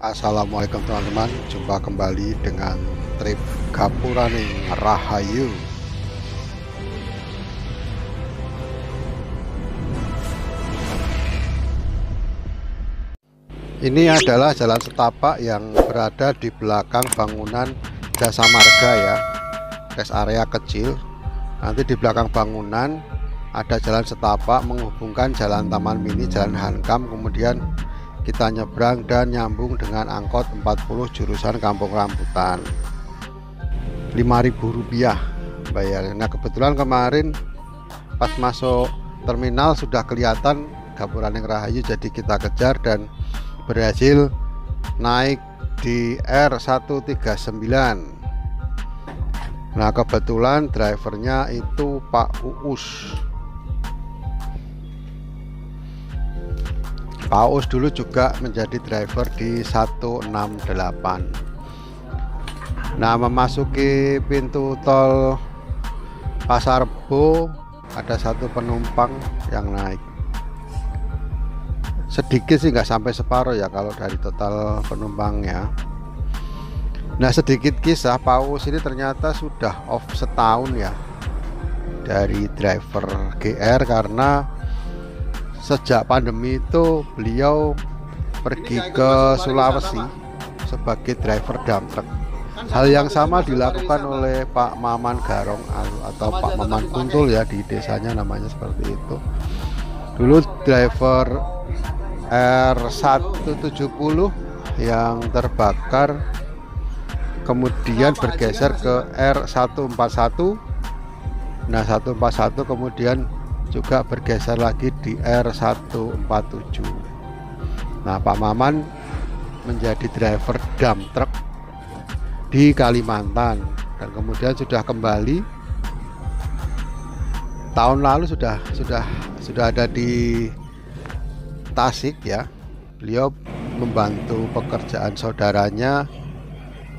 Assalamualaikum teman-teman, jumpa kembali dengan trip Gapuraning Rahayu. Ini adalah jalan setapak yang berada di belakang bangunan Jasa Marga ya, rest area kecil. Nanti di belakang bangunan ada jalan setapak menghubungkan jalan Taman Mini, jalan Hankam, kemudian kita nyebrang dan nyambung dengan angkot 40 jurusan Kampung Rambutan. Rp5.000 bayarnya. Nah, kebetulan kemarin pas masuk terminal sudah kelihatan Gapuraning Rahayu, jadi kita kejar dan berhasil naik di R139. Nah, kebetulan drivernya itu Pak Uus. Pak Uus dulu juga menjadi driver di 168. Nah, memasuki pintu tol Pasar Rebo ada satu penumpang yang naik. Sedikit sih, nggak sampai separuh ya kalau dari total penumpangnya. Nah, sedikit kisah, Pak Uus ini ternyata sudah off setahun ya dari driver GR, karena sejak pandemi itu beliau pergi ke Sulawesi sebagai driver dump truck. Hal yang sama dilakukan oleh Pak Maman Garong atau Pak Maman Kuntul ya, di desanya namanya seperti itu. Dulu driver R170 yang terbakar, kemudian bergeser ke R141. Nah, 141 kemudian juga bergeser lagi di R147. Nah, Pak Maman menjadi driver dump truck di Kalimantan dan kemudian sudah kembali tahun lalu, sudah ada di Tasik ya. Beliau membantu pekerjaan saudaranya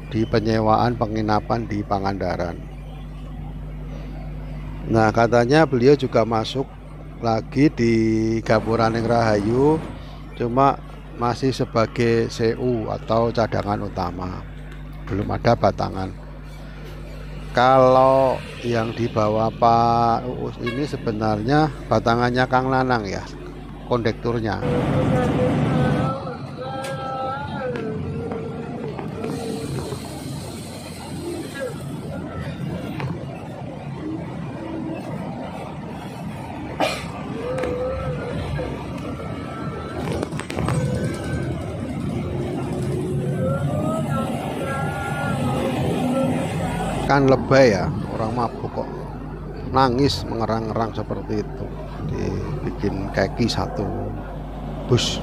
di penyewaan penginapan di Pangandaran. Nah, katanya beliau juga masuk lagi di Gapuraning Rahayu, cuma masih sebagai CU atau cadangan utama, belum ada batangan. Kalau yang dibawa Pak Uus ini sebenarnya batangannya Kang Nanang ya, kondekturnya. Kan lebay ya, orang mabuk kok nangis mengerang-ngerang seperti itu, dibikin kaki satu bus.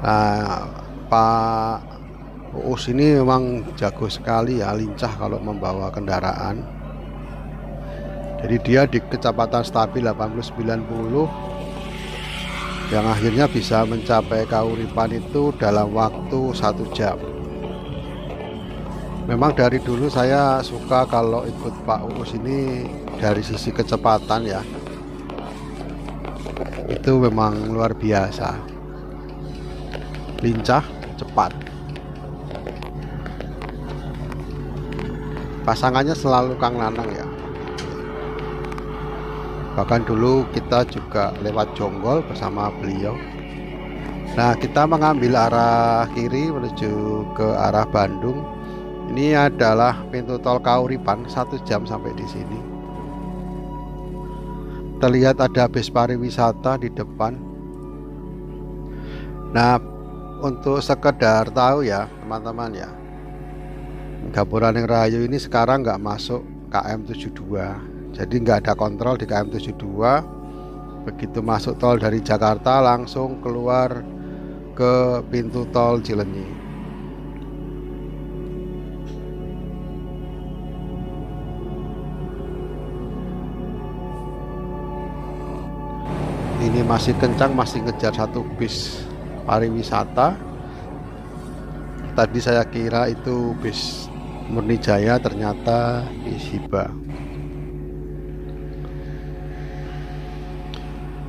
Nah, Pak Uus ini memang jago sekali ya, lincah kalau membawa kendaraan. Jadi dia di kecepatan stabil 80-90 yang akhirnya bisa mencapai Kauripan itu dalam waktu 1 jam. Memang dari dulu saya suka kalau ikut Pak Uus ini dari sisi kecepatan ya. Itu memang luar biasa. Lincah, cepat. Pasangannya selalu Kang Nanang ya. Bahkan dulu kita juga lewat Jonggol bersama beliau. Nah, kita mengambil arah kiri menuju ke arah Bandung. Ini adalah pintu tol Kauripan, 1 jam sampai di sini. Terlihat ada bis pariwisata di depan. Nah, untuk sekedar tahu ya teman-teman ya, Gapuraning Rahayu ini sekarang nggak masuk KM 72, jadi nggak ada kontrol di KM 72. Begitu masuk tol dari Jakarta langsung keluar ke pintu tol Cilenyi. Ini masih kencang, masih ngejar satu bis pariwisata. Tadi saya kira itu bis Murni Jaya, ternyata bis Hiba.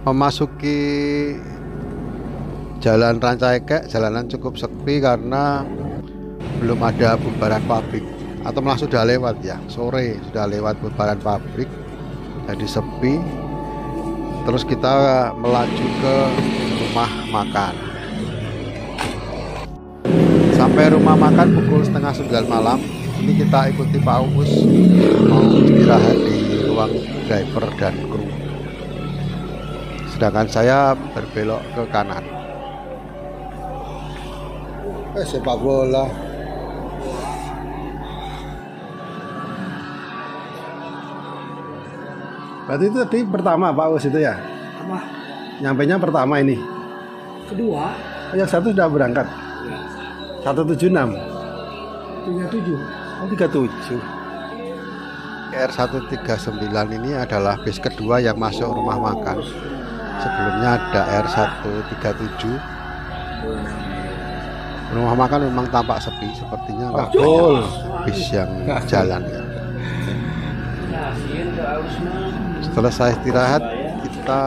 Memasuki Jalan Rancaikek jalanan cukup sepi karena belum ada bubaran pabrik, atau malah sudah lewat ya, sore sudah lewat bubaran pabrik, jadi sepi. Terus kita melaju ke rumah makan. Sampai rumah makan pukul setengah 9 malam. Ini kita ikuti Pak Uus mau istirahat di ruang driver dan kru, sedangkan saya berbelok ke kanan. Sepak bola. Berarti itu tadi pertama Pak Us itu ya? Apa? Nyampainya pertama ini. Kedua? Yang satu sudah berangkat. Ya. 176. 37. Oh 37. R139 ini adalah bis kedua yang masuk rumah makan. Sebelumnya ada R137. Rumah makan memang tampak sepi, sepertinya nggak full bis yang jalan ya. Setelah saya istirahat, kita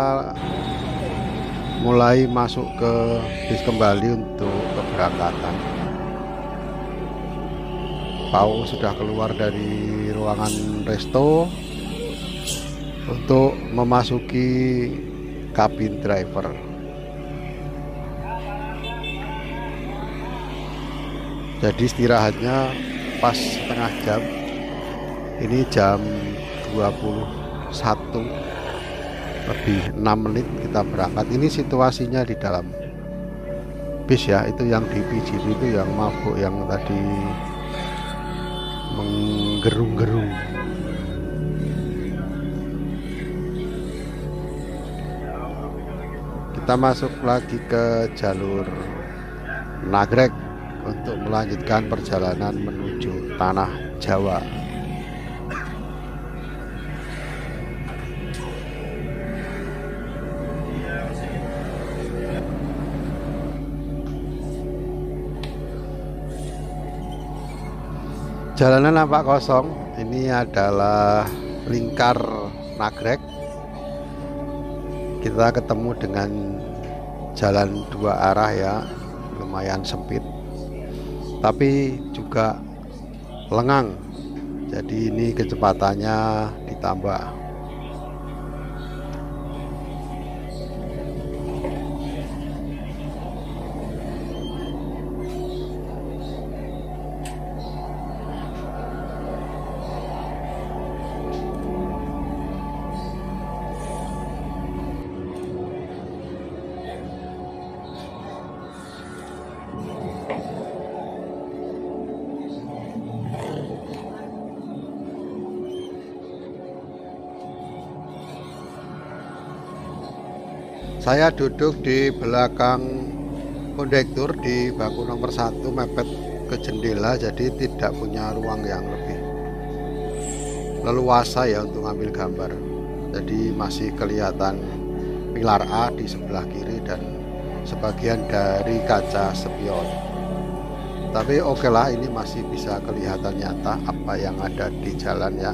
mulai masuk ke bis kembali untuk keberangkatan. Pau sudah keluar dari ruangan resto untuk memasuki kabin driver. Jadi istirahatnya pas setengah jam. Ini jam 21 lebih 6 menit kita berangkat. Ini situasinya di dalam bis ya, itu yang di PGP itu yang mabuk, yang tadi menggerung-gerung. Kita masuk lagi ke jalur Nagrek untuk melanjutkan perjalanan menuju Tanah Jawa. Jalanan nampak kosong. Ini adalah lingkar Nagrek. Kita ketemu dengan jalan dua arah ya, lumayan sempit, tapi juga lengang. Jadi ini kecepatannya ditambah. Saya duduk di belakang kondektur di bangku nomor 1, mepet ke jendela, jadi tidak punya ruang yang lebih leluasa ya untuk ambil gambar. Jadi masih kelihatan pilar A di sebelah kiri dan sebagian dari kaca spion. Tapi oke lah, ini masih bisa kelihatan nyata apa yang ada di jalan ya.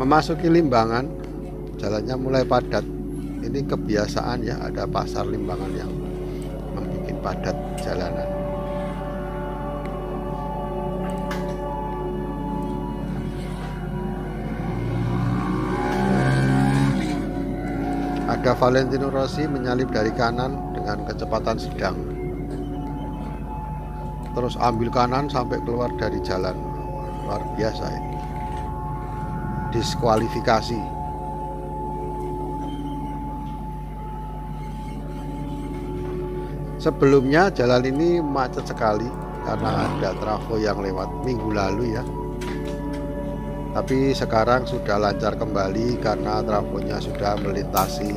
Memasuki Limbangan, jalannya mulai padat. Ini kebiasaan ya, ada pasar Limbangan yang membuat padat jalanan. Ada Valentino Rossi menyalip dari kanan dengan kecepatan sedang. Terus ambil kanan sampai keluar dari jalan. Luar biasa ini. Diskualifikasi. Sebelumnya jalan ini macet sekali karena ada trafo yang lewat minggu lalu ya. Tapi sekarang sudah lancar kembali karena trafonya sudah melintasi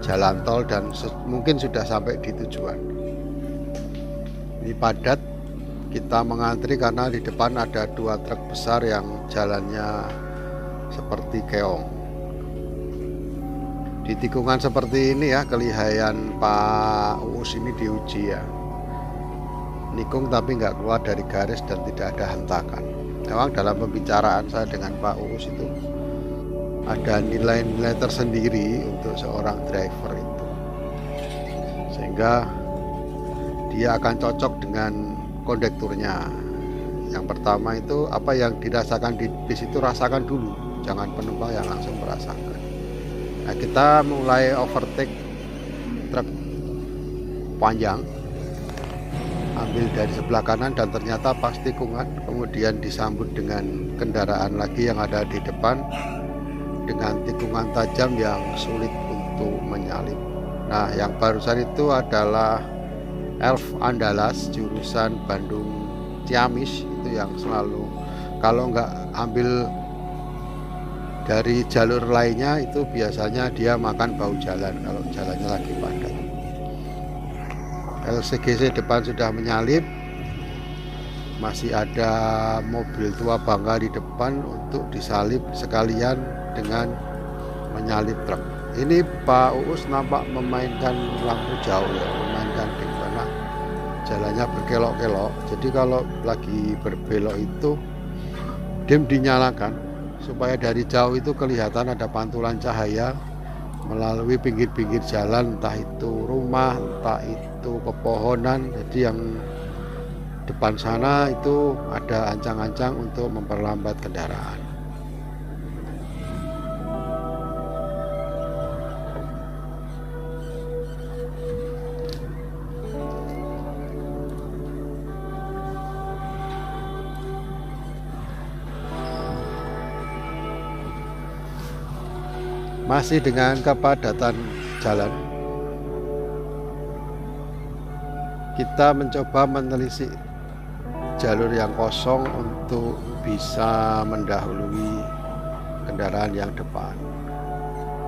jalan tol dan mungkin sudah sampai di tujuan. Ini padat. Kita mengantri karena di depan ada 2 truk besar yang jalannya seperti keong. Di Di tikungan seperti ini ya, kelihayan Pak Uus ini diuji ya. Nikung tapi nggak keluar dari garis dan tidak ada hentakan. Memang dalam pembicaraan saya dengan Pak Uus itu ada nilai-nilai tersendiri untuk seorang driver itu, sehingga dia akan cocok dengan kondekturnya. Yang pertama itu apa yang dirasakan di bis itu rasakan dulu, jangan penumpang yang langsung merasakan. Nah, kita mulai overtake truk panjang, ambil dari sebelah kanan dan ternyata pas tikungan, kemudian disambut dengan kendaraan lagi yang ada di depan dengan tikungan tajam yang sulit untuk menyalip. Nah, yang barusan itu adalah Elf Andalas jurusan Bandung Ciamis, itu yang selalu kalau nggak ambil dari jalur lainnya itu biasanya dia makan bau jalan kalau jalannya lagi padat. LCGC depan sudah menyalip, masih ada mobil tua bangga di depan untuk disalip sekalian dengan menyalip truk. Ini Pak Uus nampak memainkan lampu jauh ya, memainkan di mana jalannya berkelok-kelok. Jadi kalau lagi berbelok itu dim dinyalakan supaya dari jauh itu kelihatan ada pantulan cahaya melalui pinggir-pinggir jalan, entah itu rumah, entah itu pepohonan. Jadi yang depan sana itu ada ancang-ancang untuk memperlambat kendaraan. Masih dengan kepadatan jalan, kita mencoba menelisik jalur yang kosong untuk bisa mendahului kendaraan yang depan.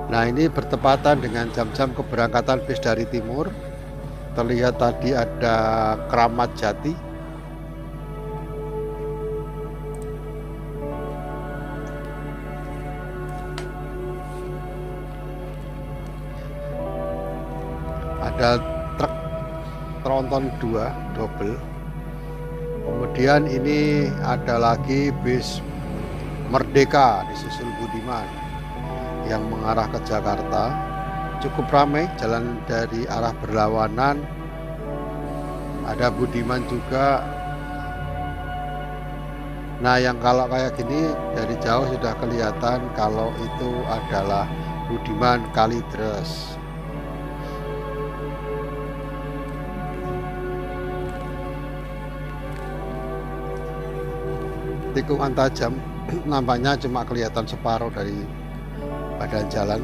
Nah, ini bertepatan dengan jam-jam keberangkatan bis dari timur. Terlihat tadi ada Kramat Jati. Ada truk tronton 2 double. Kemudian ini ada lagi bis Merdeka disusul Budiman yang mengarah ke Jakarta. Cukup ramai jalan dari arah berlawanan. Ada Budiman juga. Nah, yang kalau kayak gini dari jauh sudah kelihatan kalau itu adalah Budiman Kalideres. Tikungan tajam, nampaknya cuma kelihatan separuh dari badan jalan.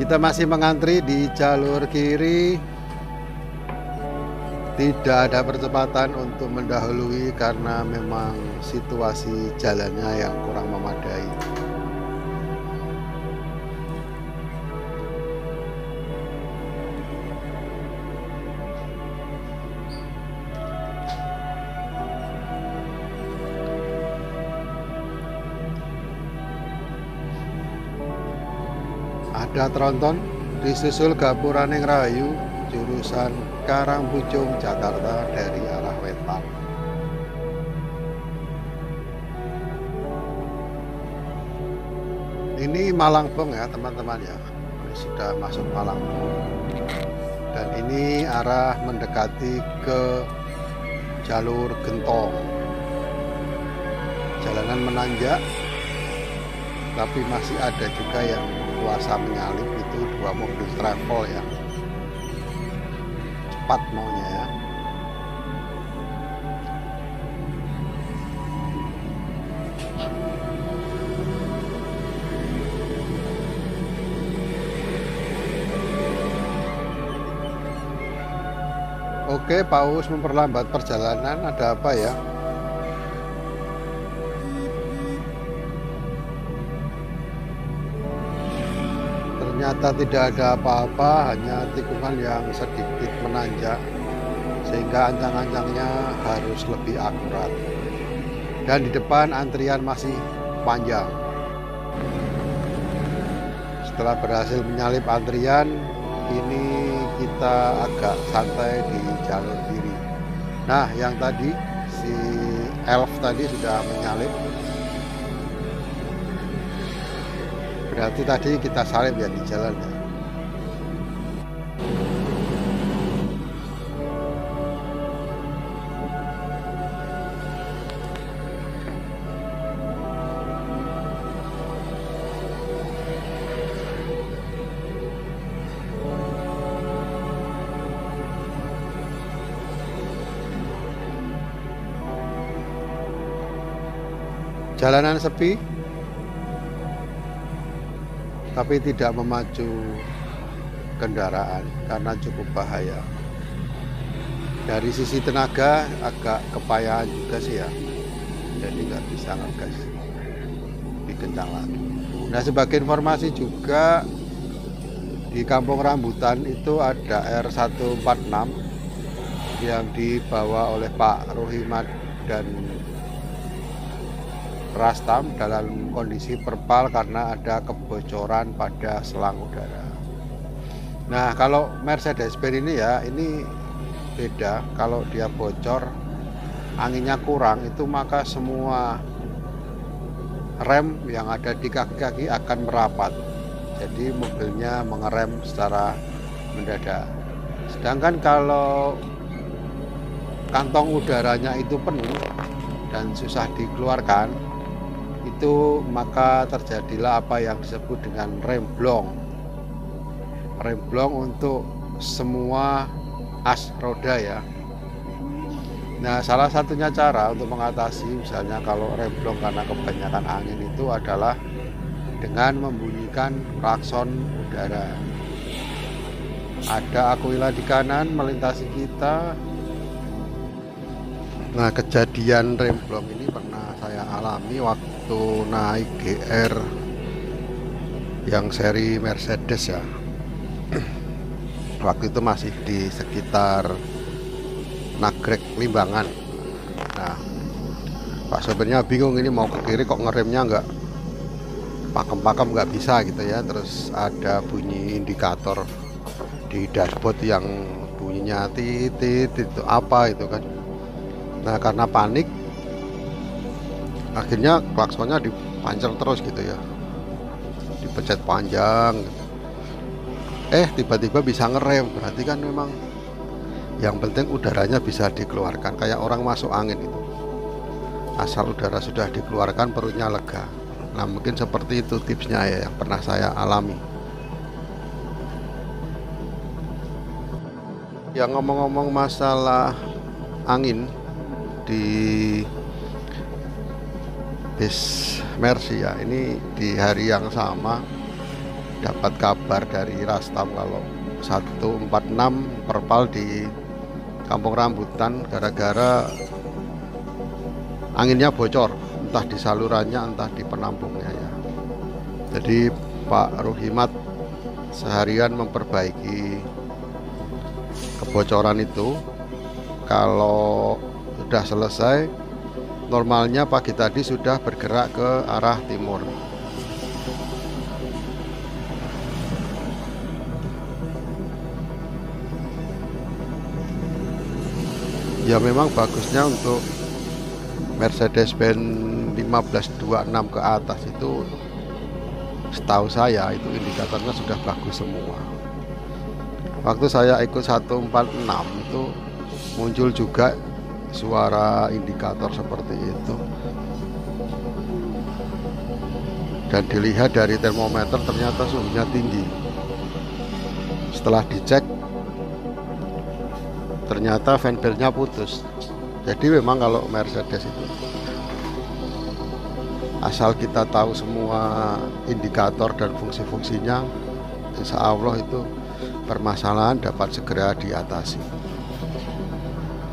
Kita masih mengantri di jalur kiri. Tidak ada percepatan untuk mendahului karena memang situasi jalannya yang kurang memadai. Ada tronton disusul Gapuraning Rahayu jurusan Karangpucung Jakarta dari arah wetan. Ini Malangbong ya teman-teman ya, ini sudah masuk Malangbong dan ini arah mendekati ke jalur Gentong. Jalanan menanjak tapi masih ada juga yang kuasa menyalip, itu 2 mobil travel yang cepat maunya ya. Oke, Pak Uus memperlambat perjalanan, ada apa ya? ternyata tidak ada apa-apa, hanya tikungan yang sedikit menanjak, sehingga ancang-ancangnya harus lebih akurat. Dan di depan antrian masih panjang. Setelah berhasil menyalip antrian, ini kita agak santai di jalur kiri. Nah, yang tadi si Elf tadi sudah menyalip. Berarti tadi kita salib ya di jalan ya. Jalanan sepi, tapi tidak memacu kendaraan karena cukup bahaya. Dari sisi tenaga agak kepayahan juga sih ya, jadi nggak bisa ngegas lebih kencang lagi. Nah, sebagai informasi juga, di Kampung Rambutan itu ada R146 yang dibawa oleh Pak Ruhimat dan Rastam dalam kondisi perpal karena ada kebocoran pada selang udara. Nah, kalau Mercedes-Benz ini ya, ini beda. Kalau dia bocor, anginnya kurang, itu maka semua rem yang ada di kaki-kaki akan merapat. Jadi mobilnya mengerem secara mendadak. Sedangkan kalau kantong udaranya itu penuh dan susah dikeluarkan, itu maka terjadilah apa yang disebut dengan remblong. Remblong untuk semua as roda ya. Nah, salah satunya cara untuk mengatasi misalnya kalau remblong karena kebanyakan angin itu adalah dengan membunyikan klakson udara. Ada Aquila di kanan melintasi kita. Nah, kejadian remblong ini pernah saya alami waktu naik GR yang seri Mercedes ya. Waktu itu masih di sekitar Nagrek Limbangan. Nah, Pak sopirnya bingung, ini mau ke kiri kok ngeremnya nggak pakem-pakem, nggak bisa gitu ya. Terus ada bunyi indikator di dashboard yang bunyinya titit itu apa itu kan. Nah, karena panik akhirnya klaksonnya dipancer terus gitu ya, dipencet panjang gitu. Tiba-tiba bisa ngerem, berarti kan memang yang penting udaranya bisa dikeluarkan, kayak orang masuk angin itu, asal udara sudah dikeluarkan perutnya lega. Nah, mungkin seperti itu tipsnya ya yang pernah saya alami. Yang ngomong-ngomong masalah angin di bis Mercy ya, ini di hari yang sama dapat kabar dari Rastam kalau 146 perpal di Kampung Rambutan gara-gara anginnya bocor, entah di salurannya entah di penampungnya ya. Jadi Pak Ruhimat seharian memperbaiki kebocoran itu. Kalau sudah selesai, normalnya pagi tadi sudah bergerak ke arah timur. Ya, memang bagusnya untuk Mercedes-Benz 1526 ke atas itu, setahu saya itu indikatornya sudah bagus semua. Waktu saya ikut 146 itu muncul juga suara indikator seperti itu, dan dilihat dari termometer ternyata suhunya tinggi. Setelah dicek ternyata fanbelnya putus. Jadi memang kalau Mercedes itu asal kita tahu semua indikator dan fungsi-fungsinya, insya Allah itu permasalahan dapat segera diatasi.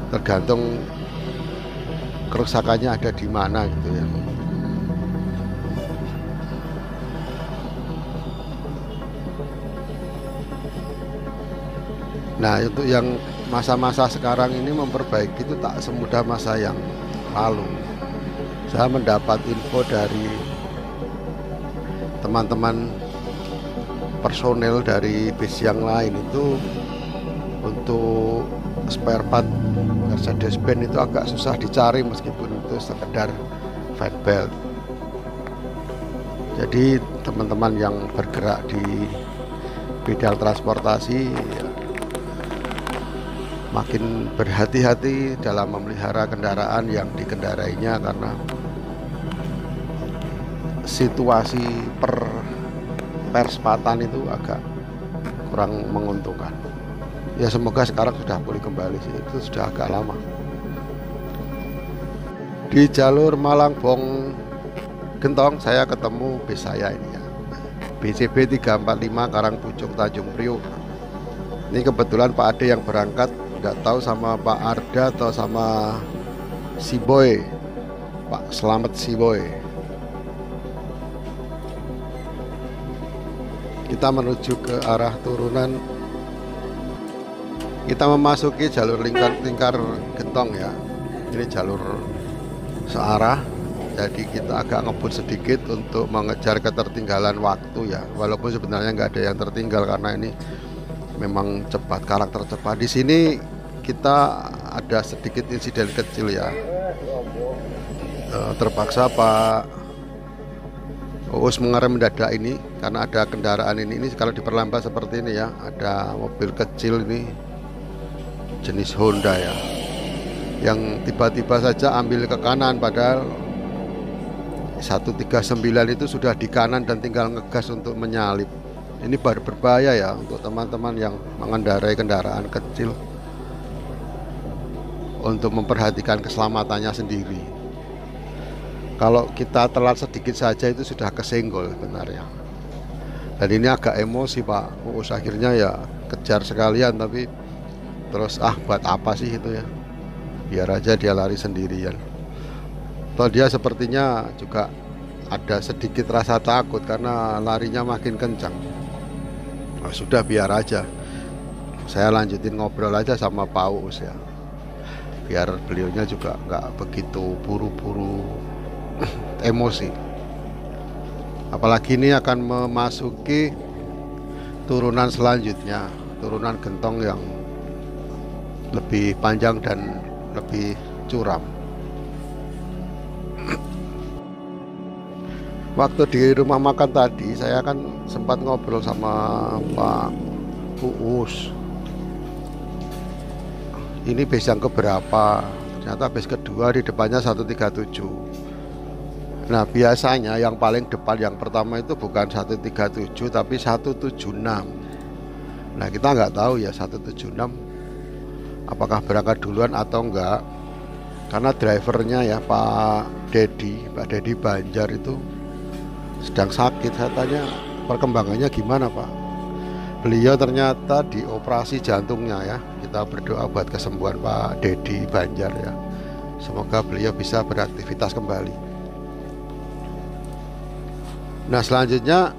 Tergantung kerusakannya ada di mana gitu ya. Nah, untuk yang masa-masa sekarang ini memperbaiki itu tak semudah masa yang lalu. Saya mendapat info dari teman-teman personel dari bis yang lain itu untuk spare part Mercedes-Benz itu agak susah dicari meskipun itu sekedar fan belt. Jadi teman-teman yang bergerak di bidang transportasi ya, makin berhati-hati dalam memelihara kendaraan yang dikendarainya karena situasi perspatan itu agak kurang menguntungkan. Ya semoga sekarang sudah pulih kembali sih, itu sudah agak lama. Di jalur Malangbong Gentong saya ketemu bis saya ini ya, BCB 345 Karangpucung Tanjung Priok. Ini kebetulan Pak Ade yang berangkat, nggak tahu sama Pak Arda atau sama si Boy, Pak Selamat si Boy. Kita menuju ke arah turunan. Kita memasuki jalur lingkar Gentong ya. Ini jalur searah. Jadi kita agak ngebut sedikit untuk mengejar ketertinggalan waktu ya. Walaupun sebenarnya nggak ada yang tertinggal karena ini memang cepat, karakter cepat. Di sini kita ada sedikit insiden kecil ya. Terpaksa Pak Uus mengerem mendadak ini karena ada kendaraan ini kalau diperlambat seperti ini ya, ada mobil kecil ini jenis Honda ya, yang tiba-tiba saja ambil ke kanan padahal 139 itu sudah di kanan dan tinggal ngegas untuk menyalip. Ini berbahaya ya untuk teman-teman yang mengendarai kendaraan kecil, untuk memperhatikan keselamatannya sendiri. Kalau kita telat sedikit saja itu sudah kesenggol sebenarnya. Dan ini agak emosi Pak Uus, akhirnya ya kejar sekalian, tapi terus buat apa sih itu ya, biar aja dia lari sendirian. Toh dia sepertinya juga ada sedikit rasa takut karena larinya makin kencang. Nah, sudah biar aja, saya lanjutin ngobrol aja sama Pak Uus ya, biar beliaunya juga nggak begitu buru-buru emosi. Apalagi ini akan memasuki turunan selanjutnya, turunan Gentong yang lebih panjang dan lebih curam. Waktu di rumah makan tadi saya kan sempat ngobrol sama Pak Uus. Ini bis yang keberapa? Ternyata bis kedua, di depannya 137. Nah biasanya yang paling depan yang pertama itu bukan 137 tapi 176. Nah kita nggak tahu ya 176 apakah berangkat duluan atau enggak, karena drivernya ya Pak Dedi Banjar itu sedang sakit. Saya tanya perkembangannya gimana Pak. Beliau ternyata dioperasi jantungnya ya. Kita berdoa buat kesembuhan Pak Dedi Banjar ya, semoga beliau bisa beraktivitas kembali. Nah selanjutnya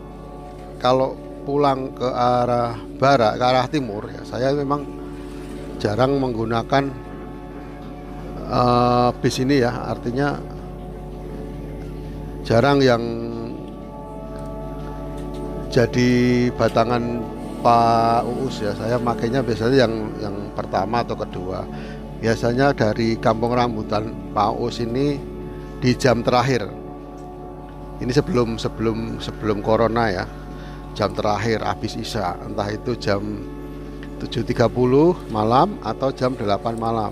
kalau pulang ke arah barat, ke arah timur ya, saya memang jarang menggunakan bis ini ya, artinya jarang yang jadi batangan Pak Uus ya. Saya makanya biasanya yang pertama atau kedua. Biasanya dari Kampung Rambutan Pak Uus ini di jam terakhir. Ini sebelum corona ya, jam terakhir habis isya, entah itu jam 7.30 malam atau jam 8 malam.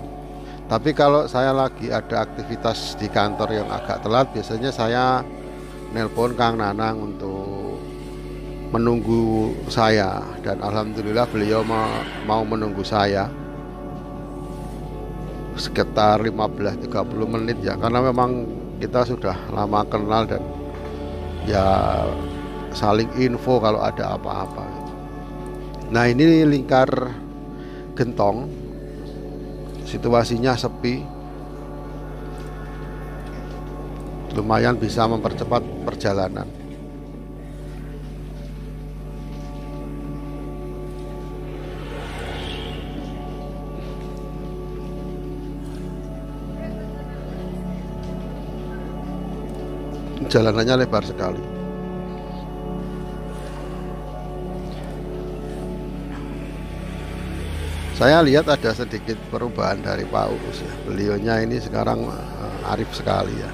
Tapi kalau saya lagi ada aktivitas di kantor yang agak telat, biasanya saya nelpon Kang Nanang untuk menunggu saya, dan alhamdulillah beliau mau menunggu saya sekitar 15-30 menit ya, karena memang kita sudah lama kenal dan ya saling info kalau ada apa-apa. Nah ini lingkar Gentong, situasinya sepi, lumayan bisa mempercepat perjalanan. jalanannya lebar sekali. Saya lihat ada sedikit perubahan dari Pak Uus ya. Beliaunya ini sekarang arif sekali ya.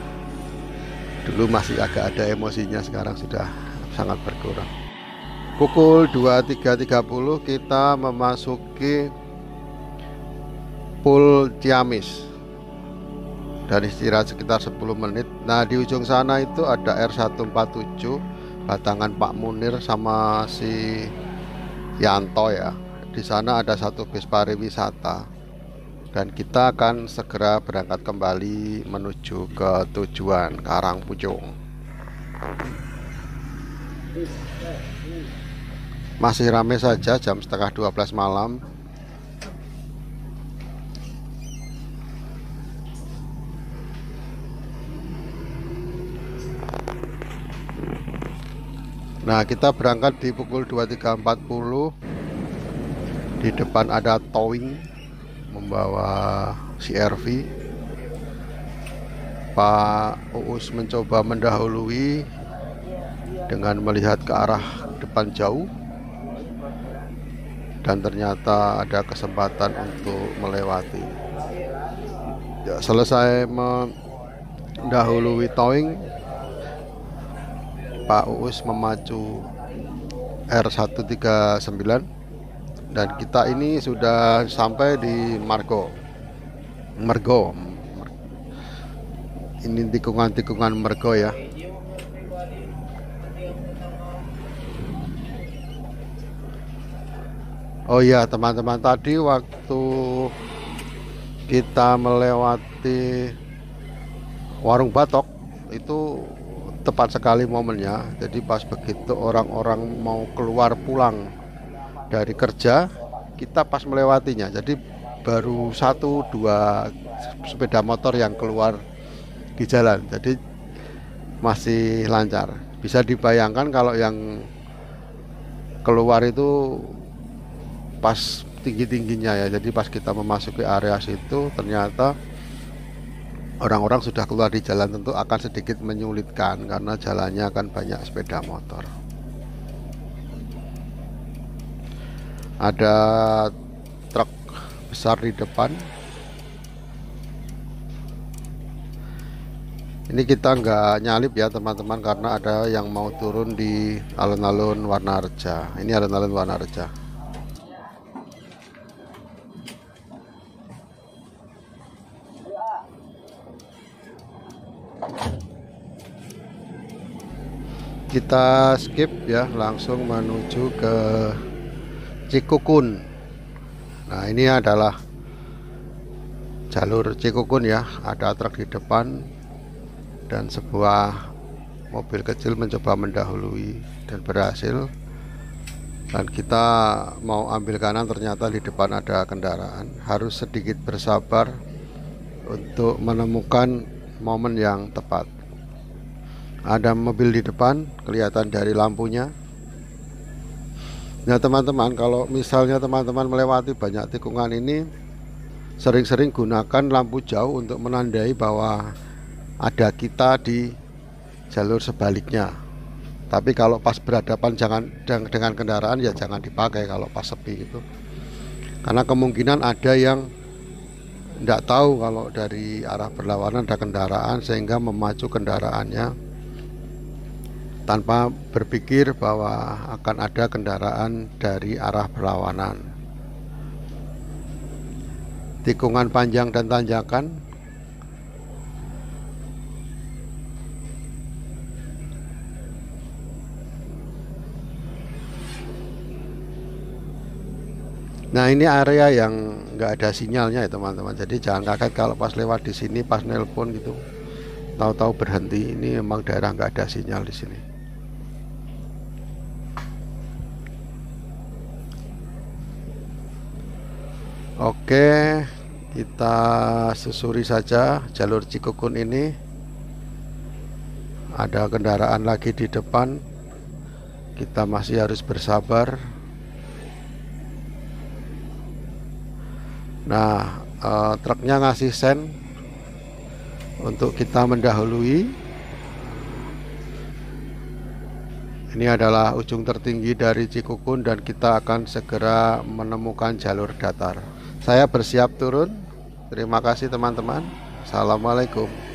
Dulu masih agak ada emosinya, sekarang sudah sangat berkurang. Pukul 23.30 kita memasuki Pul Ciamis dan istirahat sekitar 10 menit. Nah, di ujung sana itu ada R147 batangan Pak Munir sama si Yanto ya. Di sana ada satu bis pariwisata dan kita akan segera berangkat kembali menuju ke tujuan Karangpucung. Masih ramai saja, jam setengah 12 malam. Nah, kita berangkat di pukul 23.40. Di depan ada towing membawa CRV. Pak Uus mencoba mendahului dengan melihat ke arah depan jauh, dan ternyata ada kesempatan untuk melewati. Ya, selesai mendahului towing, Pak Uus memacu R139 dan kita ini sudah sampai di Mergo. Ini tikungan-tikungan Mergo ya. Oh iya teman-teman, tadi waktu kita melewati warung Batok itu tepat sekali momennya. Jadi pas begitu orang-orang mau keluar pulang dari kerja, kita pas melewatinya. Jadi baru 1-2 sepeda motor yang keluar di jalan, jadi masih lancar. Bisa dibayangkan kalau yang keluar itu pas tinggi-tingginya ya. Jadi pas kita memasuki area situ, ternyata orang-orang sudah keluar di jalan. Tentu akan sedikit menyulitkan karena jalannya akan banyak sepeda motor. Ada truk besar di depan. Ini kita nggak nyalip ya teman-teman, karena ada yang mau turun di alun-alun Warnareja. Ini alun-alun Warnareja. Kita skip ya, langsung menuju ke Cikukun. Nah, ini adalah jalur Cikukun ya. Ada truk di depan dan sebuah mobil kecil mencoba mendahului dan berhasil. Dan kita mau ambil kanan, ternyata di depan ada kendaraan. Harus sedikit bersabar untuk menemukan momen yang tepat. Ada mobil di depan, kelihatan dari lampunya. Nah teman-teman, kalau misalnya teman-teman melewati banyak tikungan ini, sering-sering gunakan lampu jauh untuk menandai bahwa ada kita di jalur sebaliknya. Tapi kalau pas berhadapan dengan kendaraan ya jangan dipakai kalau pas sepi gitu. Karena kemungkinan ada yang tidak tahu kalau dari arah berlawanan ada kendaraan, sehingga memacu kendaraannya tanpa berpikir bahwa akan ada kendaraan dari arah berlawanan. Tikungan panjang dan tanjakan. Nah, ini area yang nggak ada sinyalnya ya teman-teman. Jadi jangan kaget kalau pas lewat di sini, pas nelpon gitu, tahu-tahu berhenti. Ini memang daerah nggak ada sinyal di sini. Oke, kita susuri saja jalur Cikukun ini. Ada kendaraan lagi di depan, kita masih harus bersabar. Nah, truknya ngasih sen untuk kita mendahului. Ini adalah ujung tertinggi dari Cikukun dan kita akan segera menemukan jalur datar. Saya bersiap turun. Terima kasih teman-teman. Assalamualaikum.